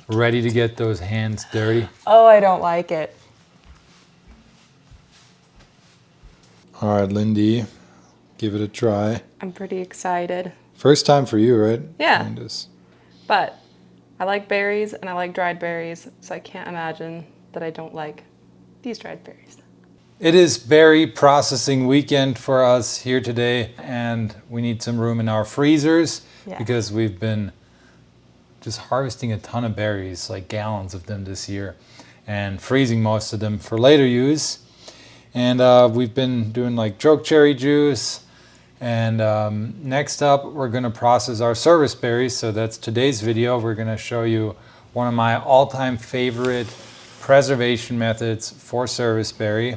Ready to get those hands dirty? Oh, I don't like it. All right, Lindy, give it a try. I'm pretty excited. First time for you, right? Yeah. Candace? But I like berries and I like dried berries, so I can't imagine that I don't like these dried berries. It is berry processing weekend for us here today, and we need some room in our freezers because we've been just harvesting a ton of berries, like gallons of them this year, and freezing most of them for later use. And we've been doing like choke cherry juice. And next up, we're going to process our serviceberries. So that's today's video. We're going to show you one of my all-time favorite preservation methods for serviceberry.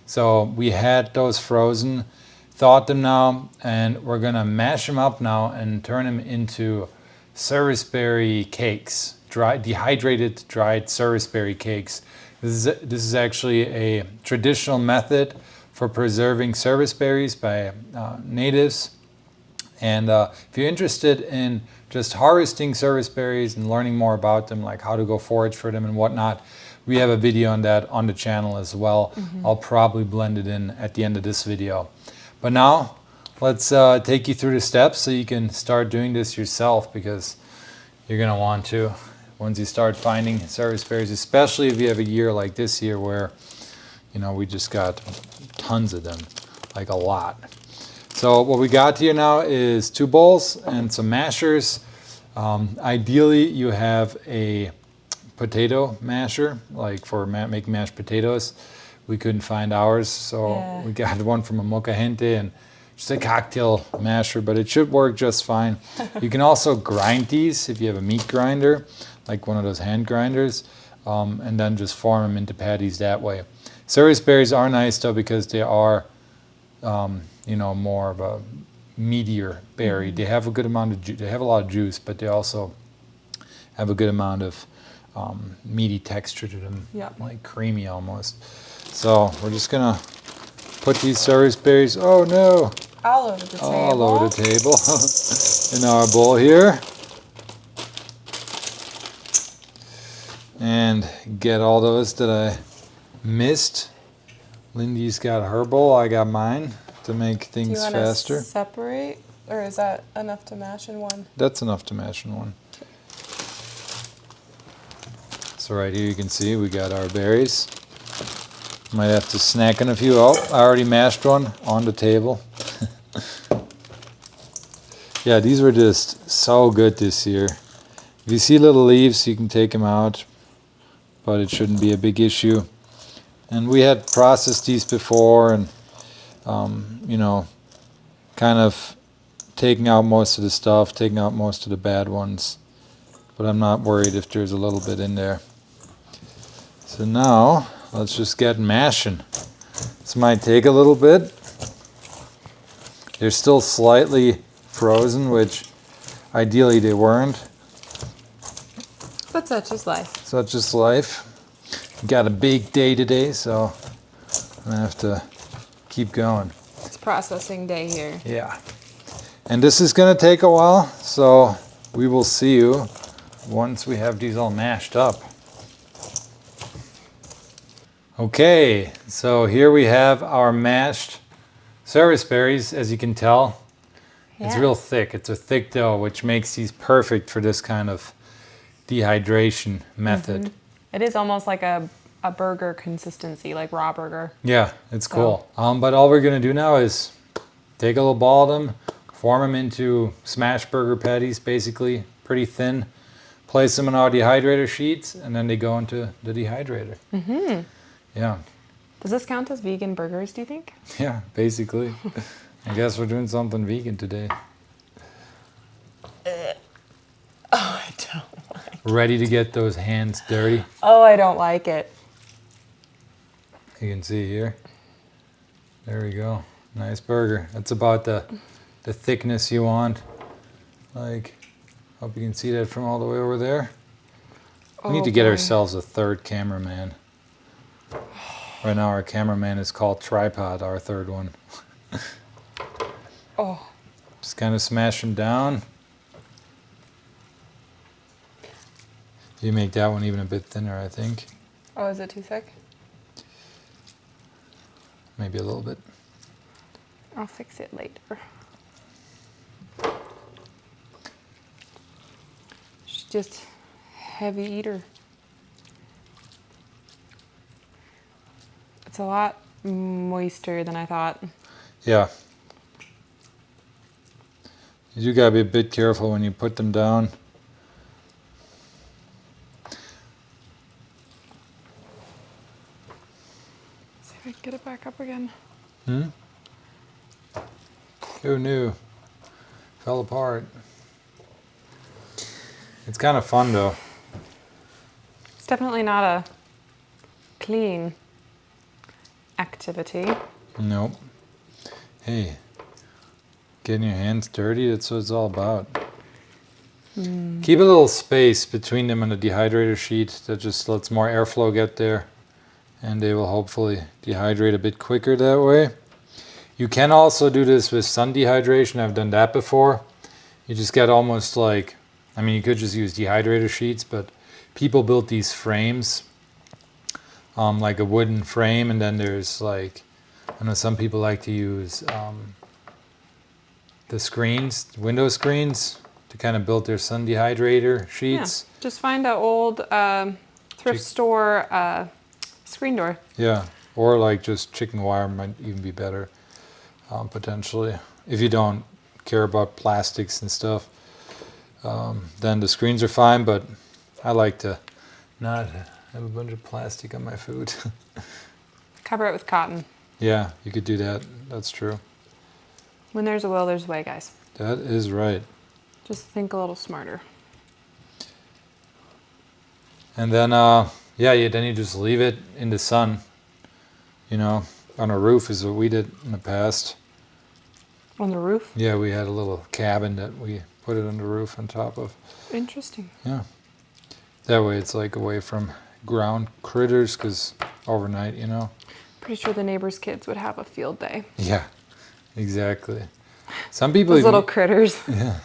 So we had those frozen, thawed them now, and we're going to mash them up now and turn them into serviceberry cakes, dehydrated dried serviceberry cakes. This is actually a traditional method for preserving serviceberries by natives. And if you're interested in just harvesting serviceberries and learning more about them, like how to go forage for them and whatnot, we have a video on that on the channel as well. I'll probably blend it in at the end of this video. But now, let's take you through the steps so you can start doing this yourself, because you're gonna want to once you start finding serviceberries, especially if you have a year like this year where, you know, we just got tons of them, like a lot. So what we got here now is 2 bowls and some mashers. Ideally, you have a potato masher, like for making mashed potatoes. We couldn't find ours, so we got one from a Mocha Gente and just a cocktail masher, but it should work just fine. You can also grind these if you have a meat grinder, like one of those hand grinders, and then just form them into patties that way. Serviceberries are nice though because they are, you know, more of a meatier berry. They have a good amount of they have a lot of juice, but they also have a good amount of meaty texture to them, like creamy almost. So we're just gonna put these serviceberries, oh no, all over the table. All over the table in our bowl here. And get all those that I missed. Lindy's got her bowl, I got mine to make things faster. Do you want to separate, or is that enough to mash in one? That's enough to mash in one. So right here you can see we got our berries. Might have to snack on a few. Oh, I already mashed one on the table. Yeah, these were just so good this year. If you see little leaves, you can take them out, but it shouldn't be a big issue. And we had processed these before and, you know, kind of taking out most of the stuff, taking out most of the bad ones. But I'm not worried if there's a little bit in there. So now, let's just get mashing. This might take a little bit. They're still slightly frozen, which ideally they weren't. But such is life. Such is life. Got a big day today, so I'm gonna have to keep going. It's processing day here. Yeah. And this is gonna take a while, so we will see you once we have these all mashed up. Okay, so here we have our mashed serviceberries, as you can tell. It's real thick. It's a thick dough, which makes these perfect for this kind of dehydration method. It is almost like a burger consistency, like raw burger. Yeah, it's cool. But all we're gonna do now is take a little ball of them, form them into smash burger patties, basically, pretty thin. Place them on our dehydrator sheets, and then they go into the dehydrator. Yeah. Does this count as vegan burgers, do you think? Yeah, basically. I guess we're doing something vegan today. Oh, I don't like it. Ready to get those hands dirty? Oh, I don't like it. You can see here. There we go. Nice burger. That's about the thickness you want. Like, hope you can see that from all the way over there. We need to get ourselves a third cameraman. Right now our cameraman is called Tripod, our third one. Just kind of smash them down. You make that one even a bit thinner, I think. Oh, is it too thick? Maybe a little bit. I'll fix it later. She's just heavy eater. It's a lot moister than I thought. Yeah. You gotta be a bit careful when you put them down. See if I can get it back up again. Who knew? Fell apart. It's kind of fun though. It's definitely not a clean activity. Nope. Hey, getting your hands dirty, that's what it's all about. Keep a little space between them and the dehydrator sheet. That just lets more airflow get there. And they will hopefully dehydrate a bit quicker that way. You can also do this with sun dehydration. I've done that before. You just get almost like, I mean, you could just use dehydrator sheets, but people built these frames, like a wooden frame, and then there's like, I know some people like to use the screens, window screens, to kind of build their sun dehydrator sheets. Yeah, just find an old thrift store screen door. Yeah, or like just chicken wire might even be better, potentially. If you don't care about plastics and stuff, then the screens are fine, but I like to not have a bunch of plastic on my food. Cover it with cotton. Yeah, you could do that. That's true. When there's a will, there's a way, guys. That is right. Just think a little smarter. And then, then you just leave it in the sun. You know, on a roof is what we did in the past. On the roof? Yeah, we had a little cabin that we put it on the roof on top of. Interesting. Yeah. That way it's like away from ground critters, because overnight, you know. Pretty sure the neighbors' kids would have a field day. Yeah, exactly. Some people Those even, little critters. Yeah.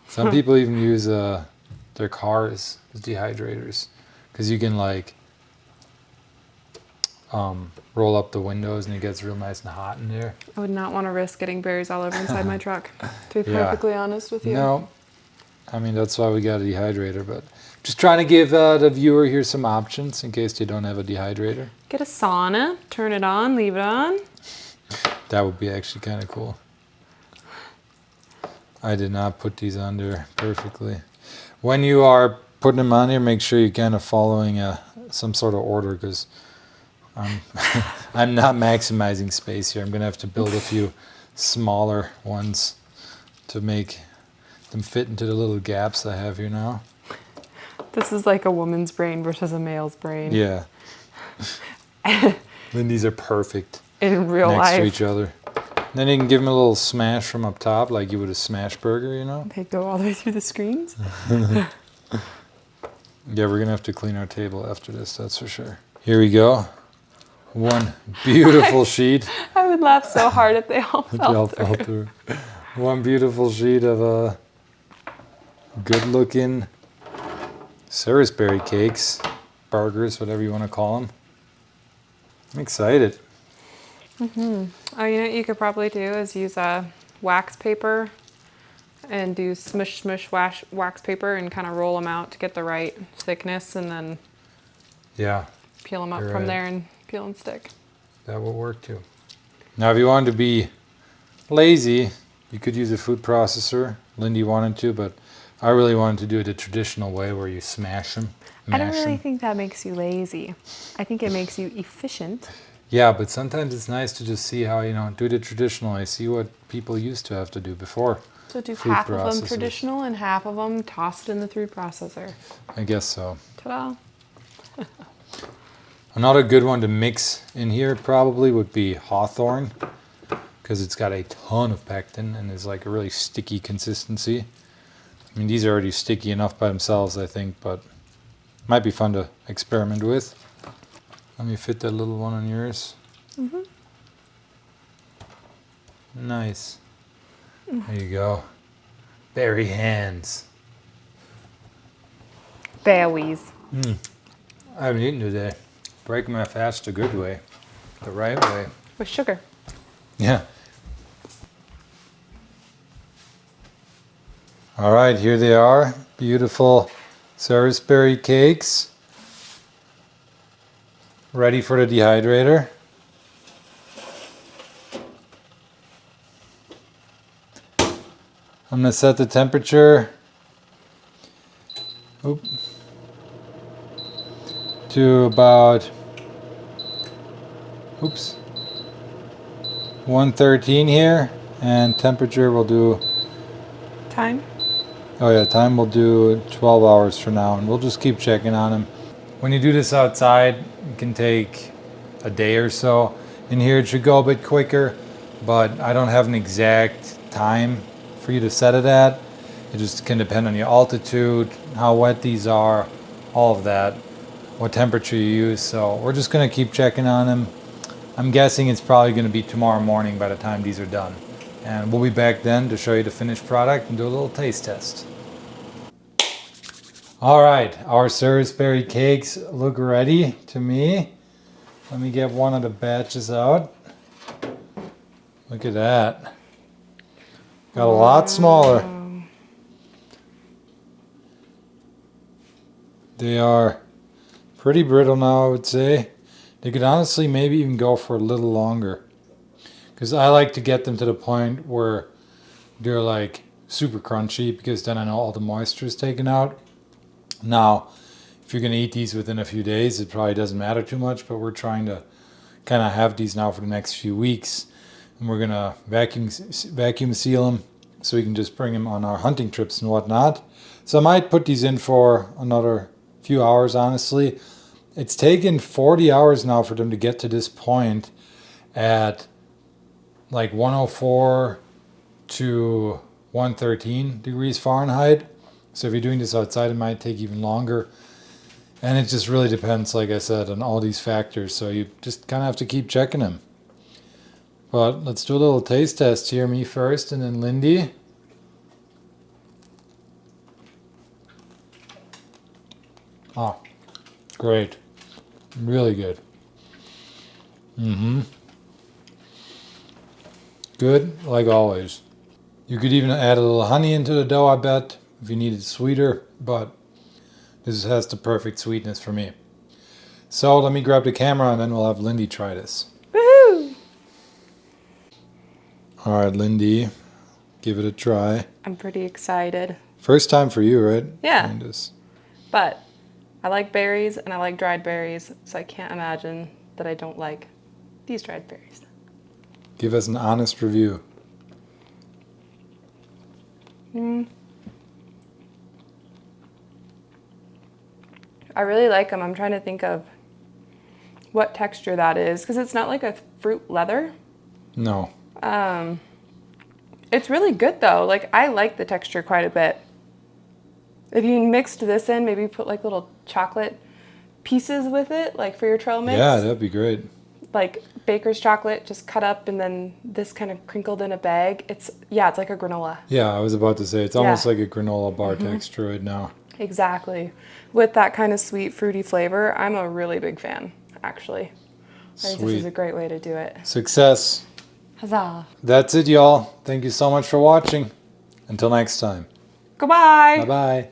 Some people even use their cars as dehydrators, because you can like roll up the windows and it gets real nice and hot in there. I would not want to risk getting berries all over inside my truck, to be Yeah. perfectly honest with you. No, I mean, that's why we got a dehydrator, but just trying to give the viewer here some options in case they don't have a dehydrator. Get a sauna, turn it on, leave it on. That would be actually kind of cool. I did not put these on there perfectly. When you are putting them on here, make sure you're kind of following some sort of order, because I'm not maximizing space here. I'm going to have to build a few smaller ones to make them fit into the little gaps I have here now. This is like a woman's brain versus a male's brain. Yeah. Then these are perfect In real next life. to each other. Then you can give them a little smash from up top, like you would a smash burger, you know? They go all the way through the screens. Yeah, we're going to have to clean our table after this, that's for sure. Here we go. One beautiful sheet. I would laugh so hard if they all They all fell fell through. through. One beautiful sheet of good-looking Serviceberry cakes, burgers, whatever you want to call them. I'm excited. Oh, you know what you could probably do is use a wax paper and do smush wax paper and kind of roll them out to get the right thickness, and then Yeah, peel them up You're from right. there and peel and stick. that will work too. Now, if you wanted to be lazy, you could use a food processor. Lindy wanted to, but I really wanted to do it the traditional way where you smash them, I don't mash really them. think that makes you lazy. I think it makes you efficient. Yeah, but sometimes it's nice to just see how, do it traditionally, see what people used to have to do before. So do Food half of them processors. traditional and half of them tossed in the food processor. I guess so. Ta-da. Another good one to mix in here probably would be hawthorn, because it's got a ton of pectin and is like a really sticky consistency. I mean, these are already sticky enough by themselves, I think, but might be fun to experiment with. Let me fit that little one on yours. Mm-hmm. Nice. There you go. Berry hands. Berries. I haven't eaten today. Breaking my fast the good way. The right way. With sugar. Yeah. All right, here they are. Beautiful serviceberry cakes. Ready for the dehydrator. I'm gonna set the temperature to about 113 here, and temperature will do, Time? oh yeah, time will do 12 hours for now, and we'll just keep checking on them. When you do this outside, it can take a day or so. In here it should go a bit quicker, but I don't have an exact time for you to set it at. It just can depend on your altitude, how wet these are, all of that, what temperature you use. So we're just gonna keep checking on them. I'm guessing it's probably gonna be tomorrow morning by the time these are done. And we'll be back then to show you the finished product and do a little taste test. All right, our serviceberry cakes look ready to me. Let me get one of the batches out. Look at that. Got a lot smaller. They are pretty brittle now, I would say. They could honestly maybe even go for a little longer. Because I like to get them to the point where they're like super crunchy, because then I know all the moisture is taken out. Now, if you're going to eat these within a few days, it probably doesn't matter too much, but we're trying to kind of have these now for the next few weeks. And we're going to vacuum seal them so we can just bring them on our hunting trips and whatnot. So I might put these in for another few hours, honestly. It's taken 40 hours now for them to get to this point at like 104 to 113 degrees Fahrenheit. So if you're doing this outside, it might take even longer. And it just really depends, like I said, on all these factors. So you just kind of have to keep checking them. But let's do a little taste test here. Me first and then Lindy. Oh, great. Really good. Good, like always. You could even add a little honey into the dough, I bet, if you need it sweeter, but this has the perfect sweetness for me. So let me grab the camera and then we'll have Lindy try this. Woohoo! All right, Lindy, give it a try. I'm pretty excited. First time for you, right? Yeah. Trying this. But I like berries and I like dried berries, so I can't imagine that I don't like these dried berries. Give us an honest review. I really like them. I'm trying to think of what texture that is, because it's not like a fruit leather. No. It's really good though. Like, I like the texture quite a bit. If you mixed this in, maybe put like little chocolate pieces with it, like for your trail mix. Yeah, that'd be great. Like baker's chocolate, just cut up, and then this kind of crinkled in a bag. It's like a granola. Yeah, I was about to say, it's almost like a granola bar texture right now. Exactly. With that kind of sweet, fruity flavor, I'm a really big fan, actually. I think this is a great way to do it. Success. Huzzah. That's it, y'all. Thank you so much for watching. Until next time. Goodbye. Bye-bye.